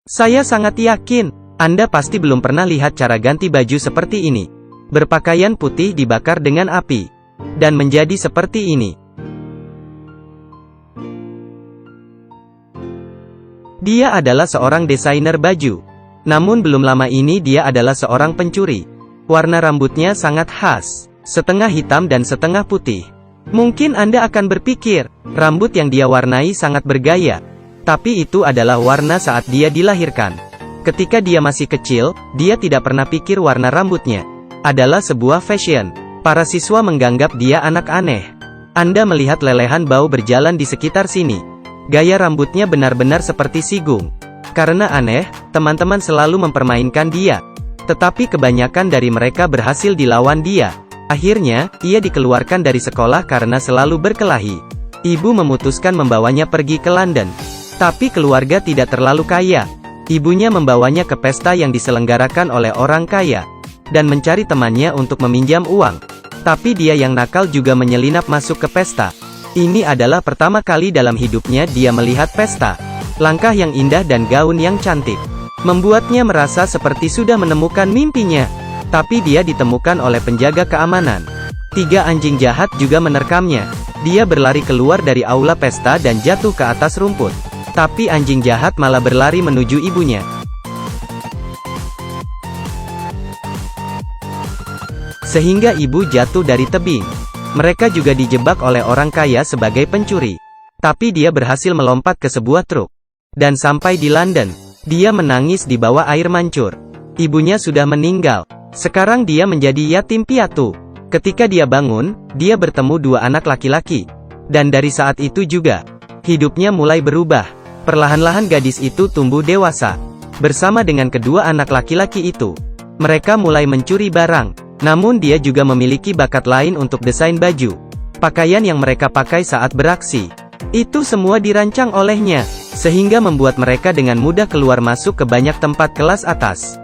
Saya sangat yakin, Anda pasti belum pernah lihat cara ganti baju seperti ini. Berpakaian putih dibakar dengan api. Dan menjadi seperti ini. Dia adalah seorang desainer baju. Namun belum lama ini dia adalah seorang pencuri. Warna rambutnya sangat khas. Setengah hitam dan setengah putih. Mungkin Anda akan berpikir, rambut yang dia warnai sangat bergaya. Tapi itu adalah warna saat dia dilahirkan. Ketika dia masih kecil, dia tidak pernah pikir warna rambutnya adalah sebuah fashion. Para siswa menganggap dia anak aneh. Anda melihat lelehan bau berjalan di sekitar sini. Gaya rambutnya benar-benar seperti Sigung. Karena aneh, teman-teman selalu mempermainkan dia. Tetapi kebanyakan dari mereka berhasil dilawan dia. Akhirnya, ia dikeluarkan dari sekolah karena selalu berkelahi. Ibu memutuskan membawanya pergi ke London. Tapi keluarga tidak terlalu kaya. Ibunya membawanya ke pesta yang diselenggarakan oleh orang kaya. Dan mencari temannya untuk meminjam uang. Tapi dia yang nakal juga menyelinap masuk ke pesta. Ini adalah pertama kali dalam hidupnya dia melihat pesta. Langkah yang indah dan gaun yang cantik membuatnya merasa seperti sudah menemukan mimpinya. Tapi dia ditemukan oleh penjaga keamanan. 3 anjing jahat juga menerkamnya. Dia berlari keluar dari aula pesta dan jatuh ke atas rumput. Tapi anjing jahat malah berlari menuju ibunya. Sehingga ibu jatuh dari tebing. Mereka juga dijebak oleh orang kaya sebagai pencuri. Tapi dia berhasil melompat ke sebuah truk. Dan sampai di London. Dia menangis di bawah air mancur. Ibunya sudah meninggal. Sekarang dia menjadi yatim piatu. Ketika dia bangun, dia bertemu 2 anak laki-laki. Dan dari saat itu juga, hidupnya mulai berubah. Perlahan-lahan gadis itu tumbuh dewasa. Bersama dengan kedua anak laki-laki itu, mereka mulai mencuri barang. Namun dia juga memiliki bakat lain untuk desain baju. Pakaian yang mereka pakai saat beraksi. Itu semua dirancang olehnya. Sehingga membuat mereka dengan mudah keluar masuk ke banyak tempat kelas atas.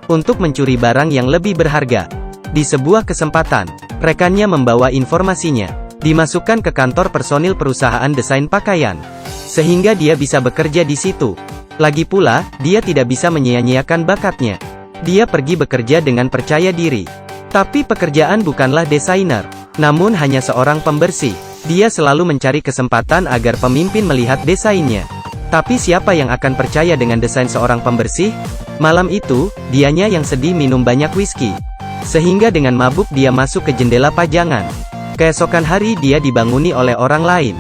Untuk mencuri barang yang lebih berharga. Di sebuah kesempatan, rekannya membawa informasinya. Dimasukkan ke kantor personil perusahaan desain pakaian. Sehingga dia bisa bekerja di situ. Lagi pula, dia tidak bisa menyia-nyiakan bakatnya. Dia pergi bekerja dengan percaya diri. Tapi pekerjaan bukanlah desainer. Namun hanya seorang pembersih. Dia selalu mencari kesempatan agar pemimpin melihat desainnya. Tapi siapa yang akan percaya dengan desain seorang pembersih? Malam itu, dianya yang sedih minum banyak whisky. Sehingga dengan mabuk dia masuk ke jendela pajangan. Keesokan hari dia dibanguni oleh orang lain.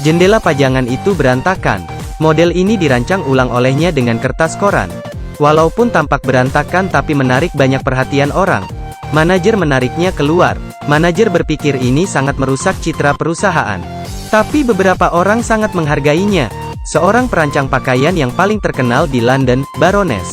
Jendela pajangan itu berantakan. Model ini dirancang ulang olehnya dengan kertas koran. Walaupun tampak berantakan tapi menarik banyak perhatian orang. Manajer menariknya keluar. Manajer berpikir ini sangat merusak citra perusahaan. Tapi beberapa orang sangat menghargainya. Seorang perancang pakaian yang paling terkenal di London, Baroness,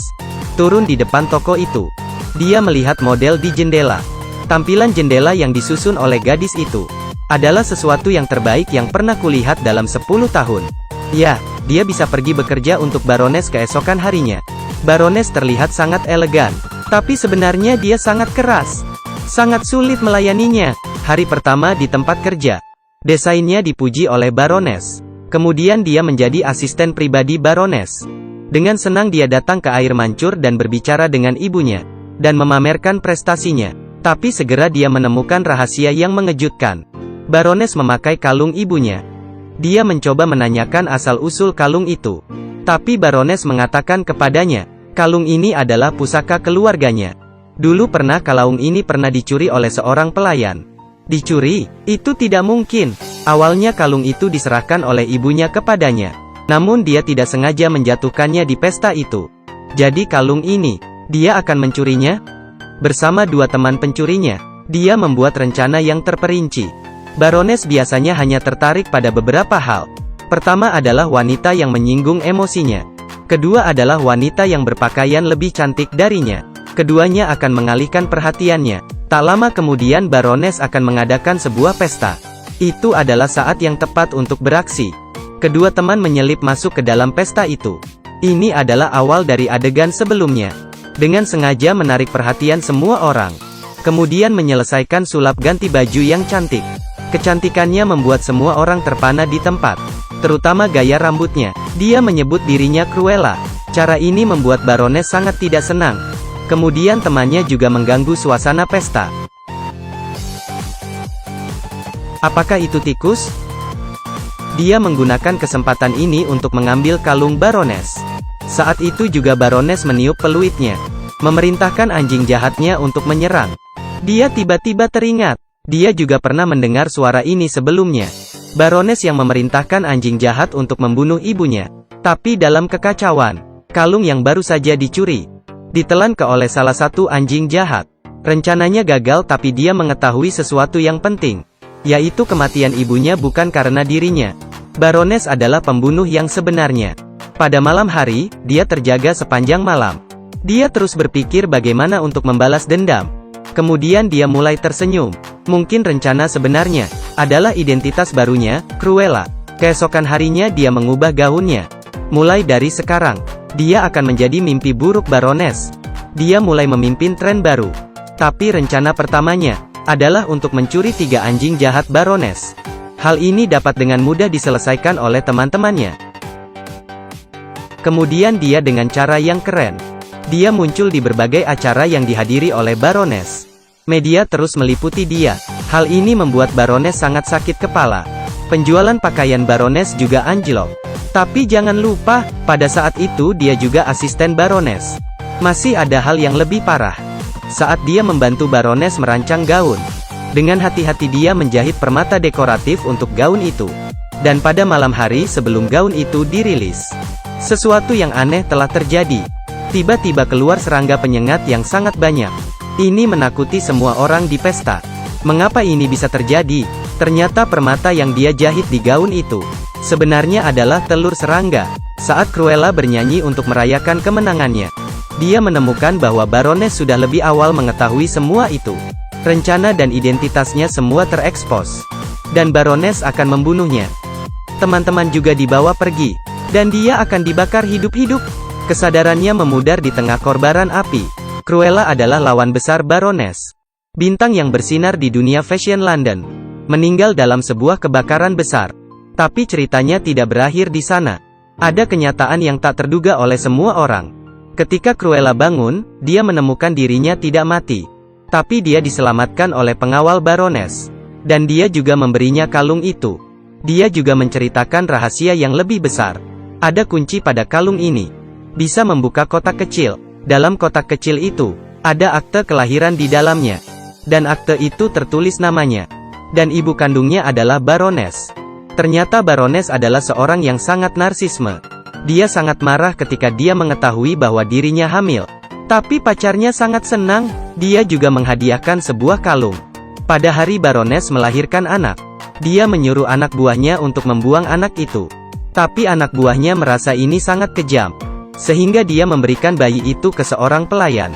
turun di depan toko itu. Dia melihat model di jendela. Tampilan jendela yang disusun oleh gadis itu adalah sesuatu yang terbaik yang pernah kulihat dalam 10 tahun. Ya, dia bisa pergi bekerja untuk Baroness keesokan harinya. Baroness terlihat sangat elegan. Tapi sebenarnya dia sangat keras. Sangat sulit melayaninya. Hari pertama di tempat kerja. Desainnya dipuji oleh Baroness. Kemudian dia menjadi asisten pribadi Baroness. Dengan senang dia datang ke air mancur dan berbicara dengan ibunya. Dan memamerkan prestasinya. Tapi segera dia menemukan rahasia yang mengejutkan. Baroness memakai kalung ibunya. Dia mencoba menanyakan asal-usul kalung itu. Tapi Baroness mengatakan kepadanya, kalung ini adalah pusaka keluarganya. Dulu pernah kalung ini pernah dicuri oleh seorang pelayan. Dicuri? Itu tidak mungkin. Awalnya kalung itu diserahkan oleh ibunya kepadanya. Namun dia tidak sengaja menjatuhkannya di pesta itu. Jadi kalung ini, dia akan mencurinya? Bersama 2 teman pencurinya, dia membuat rencana yang terperinci. Baroness biasanya hanya tertarik pada beberapa hal. Pertama adalah wanita yang menyinggung emosinya. Kedua adalah wanita yang berpakaian lebih cantik darinya. Keduanya akan mengalihkan perhatiannya. Tak lama kemudian Baroness akan mengadakan sebuah pesta. Itu adalah saat yang tepat untuk beraksi. Kedua teman menyelip masuk ke dalam pesta itu. Ini adalah awal dari adegan sebelumnya. Dengan sengaja menarik perhatian semua orang. Kemudian menyelesaikan sulap ganti baju yang cantik. Kecantikannya membuat semua orang terpana di tempat. Terutama gaya rambutnya. Dia menyebut dirinya Cruella. Cara ini membuat Baroness sangat tidak senang. Kemudian temannya juga mengganggu suasana pesta. Apakah itu tikus? Dia menggunakan kesempatan ini untuk mengambil kalung Baroness. Saat itu juga Baroness meniup peluitnya, memerintahkan anjing jahatnya untuk menyerang. Dia tiba-tiba teringat, dia juga pernah mendengar suara ini sebelumnya. Baroness yang memerintahkan anjing jahat untuk membunuh ibunya. Tapi dalam kekacauan, kalung yang baru saja dicuri ditelan oleh salah satu anjing jahat. Rencananya gagal, tapi dia mengetahui sesuatu yang penting, yaitu kematian ibunya bukan karena dirinya. Baroness adalah pembunuh yang sebenarnya. Pada malam hari, dia terjaga sepanjang malam. Dia terus berpikir bagaimana untuk membalas dendam. Kemudian dia mulai tersenyum. Mungkin rencana sebenarnya adalah identitas barunya, Cruella. Keesokan harinya dia mengubah gaunnya. Mulai dari sekarang, dia akan menjadi mimpi buruk Baroness. Dia mulai memimpin tren baru. Tapi rencana pertamanya adalah untuk mencuri 3 anjing jahat Baroness. Hal ini dapat dengan mudah diselesaikan oleh teman-temannya. Kemudian dia dengan cara yang keren. Dia muncul di berbagai acara yang dihadiri oleh Baroness. Media terus meliputi dia. Hal ini membuat Baroness sangat sakit kepala. Penjualan pakaian Baroness juga anjlok. Tapi jangan lupa, pada saat itu dia juga asisten Baroness. Masih ada hal yang lebih parah. Saat dia membantu Baroness merancang gaun, dengan hati-hati dia menjahit permata dekoratif untuk gaun itu. Dan pada malam hari sebelum gaun itu dirilis, sesuatu yang aneh telah terjadi. Tiba-tiba keluar serangga penyengat yang sangat banyak. Ini menakuti semua orang di pesta. Mengapa ini bisa terjadi? Ternyata permata yang dia jahit di gaun itu sebenarnya adalah telur serangga. Saat Cruella bernyanyi untuk merayakan kemenangannya, dia menemukan bahwa Baroness sudah lebih awal mengetahui semua itu. Rencana dan identitasnya semua terekspos. Dan Baroness akan membunuhnya. Teman-teman juga dibawa pergi. Dan dia akan dibakar hidup-hidup. Kesadarannya memudar di tengah kobaran api. Cruella adalah lawan besar Baroness, bintang yang bersinar di dunia fashion London, meninggal dalam sebuah kebakaran besar. Tapi ceritanya tidak berakhir di sana. Ada kenyataan yang tak terduga oleh semua orang. Ketika Cruella bangun, dia menemukan dirinya tidak mati. Tapi dia diselamatkan oleh pengawal Baroness. Dan dia juga memberinya kalung itu. Dia juga menceritakan rahasia yang lebih besar. Ada kunci pada kalung ini. Bisa membuka kotak kecil. Dalam kotak kecil itu, ada akte kelahiran di dalamnya. Dan akte itu tertulis namanya. Dan ibu kandungnya adalah Baroness. Ternyata Baroness adalah seorang yang sangat narsisme. Dia sangat marah ketika dia mengetahui bahwa dirinya hamil. Tapi pacarnya sangat senang. Dia juga menghadiahkan sebuah kalung. Pada hari Baroness melahirkan anak, dia menyuruh anak buahnya untuk membuang anak itu. Tapi anak buahnya merasa ini sangat kejam, sehingga dia memberikan bayi itu ke seorang pelayan.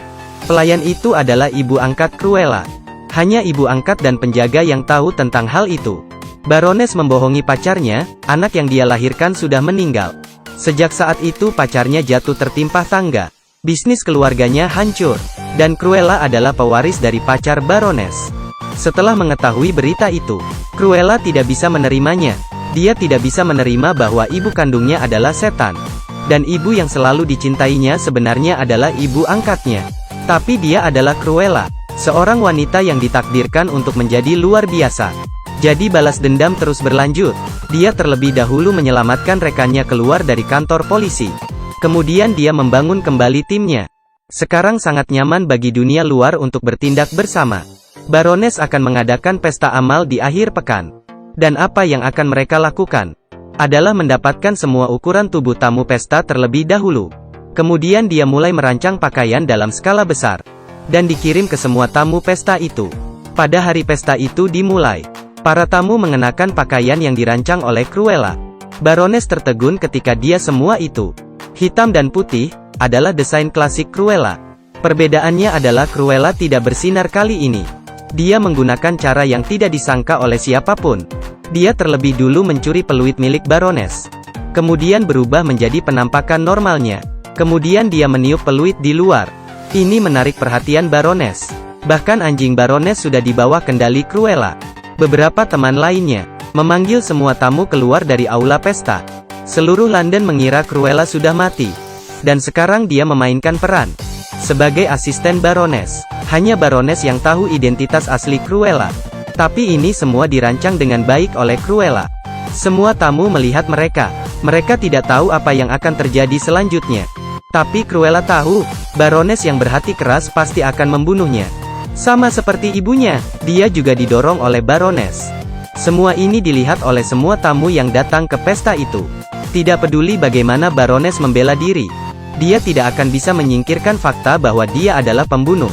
Pelayan itu adalah ibu angkat Cruella. Hanya ibu angkat dan penjaga yang tahu tentang hal itu. Baroness membohongi pacarnya, anak yang dia lahirkan sudah meninggal. Sejak saat itu pacarnya jatuh tertimpa tangga. Bisnis keluarganya hancur. Dan Cruella adalah pewaris dari pacar Baroness. Setelah mengetahui berita itu, Cruella tidak bisa menerimanya. Dia tidak bisa menerima bahwa ibu kandungnya adalah setan. Dan ibu yang selalu dicintainya sebenarnya adalah ibu angkatnya. Tapi dia adalah Cruella, seorang wanita yang ditakdirkan untuk menjadi luar biasa. Jadi balas dendam terus berlanjut. Dia terlebih dahulu menyelamatkan rekannya keluar dari kantor polisi. Kemudian dia membangun kembali timnya. Sekarang sangat nyaman bagi dunia luar untuk bertindak bersama. Baroness akan mengadakan pesta amal di akhir pekan. Dan apa yang akan mereka lakukan adalah mendapatkan semua ukuran tubuh tamu pesta terlebih dahulu. Kemudian dia mulai merancang pakaian dalam skala besar. Dan dikirim ke semua tamu pesta itu. Pada hari pesta itu dimulai, para tamu mengenakan pakaian yang dirancang oleh Cruella. Baroness tertegun ketika dia semua itu, hitam dan putih, adalah desain klasik Cruella. Perbedaannya adalah Cruella tidak bersinar kali ini. Dia menggunakan cara yang tidak disangka oleh siapapun. Dia terlebih dulu mencuri peluit milik Baroness. Kemudian berubah menjadi penampakan normalnya. Kemudian dia meniup peluit di luar. Ini menarik perhatian Baroness. Bahkan anjing Baroness sudah di bawah kendali Cruella. Beberapa teman lainnya memanggil semua tamu keluar dari aula pesta. Seluruh London mengira Cruella sudah mati. Dan sekarang dia memainkan peran sebagai asisten Baroness. Hanya Baroness yang tahu identitas asli Cruella. Tapi ini semua dirancang dengan baik oleh Cruella. Semua tamu melihat mereka. Mereka tidak tahu apa yang akan terjadi selanjutnya. Tapi Cruella tahu, Baroness yang berhati keras pasti akan membunuhnya. Sama seperti ibunya, dia juga didorong oleh Baroness. Semua ini dilihat oleh semua tamu yang datang ke pesta itu. Tidak peduli bagaimana Baroness membela diri, dia tidak akan bisa menyingkirkan fakta bahwa dia adalah pembunuh.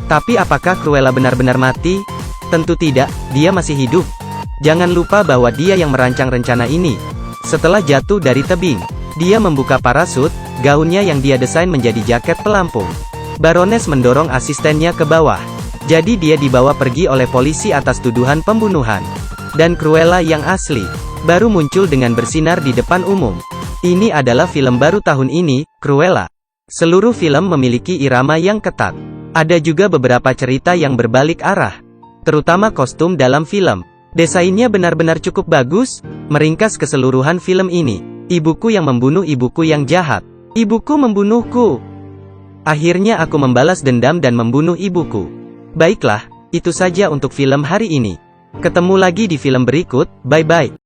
Tapi apakah Cruella benar-benar mati? Tentu tidak, dia masih hidup. Jangan lupa bahwa dia yang merancang rencana ini. Setelah jatuh dari tebing, dia membuka parasut, gaunnya yang dia desain menjadi jaket pelampung. Baroness mendorong asistennya ke bawah. Jadi dia dibawa pergi oleh polisi atas tuduhan pembunuhan. Dan Cruella yang asli baru muncul dengan bersinar di depan umum. Ini adalah film baru tahun ini, Cruella. Seluruh film memiliki irama yang ketat. Ada juga beberapa cerita yang berbalik arah, terutama kostum dalam film. Desainnya benar-benar cukup bagus, meringkas keseluruhan film ini. Ibuku yang membunuh ibuku yang jahat. Ibuku membunuhku. Akhirnya aku membalas dendam dan membunuh ibuku. Baiklah, itu saja untuk film hari ini. Ketemu lagi di film berikut, bye-bye.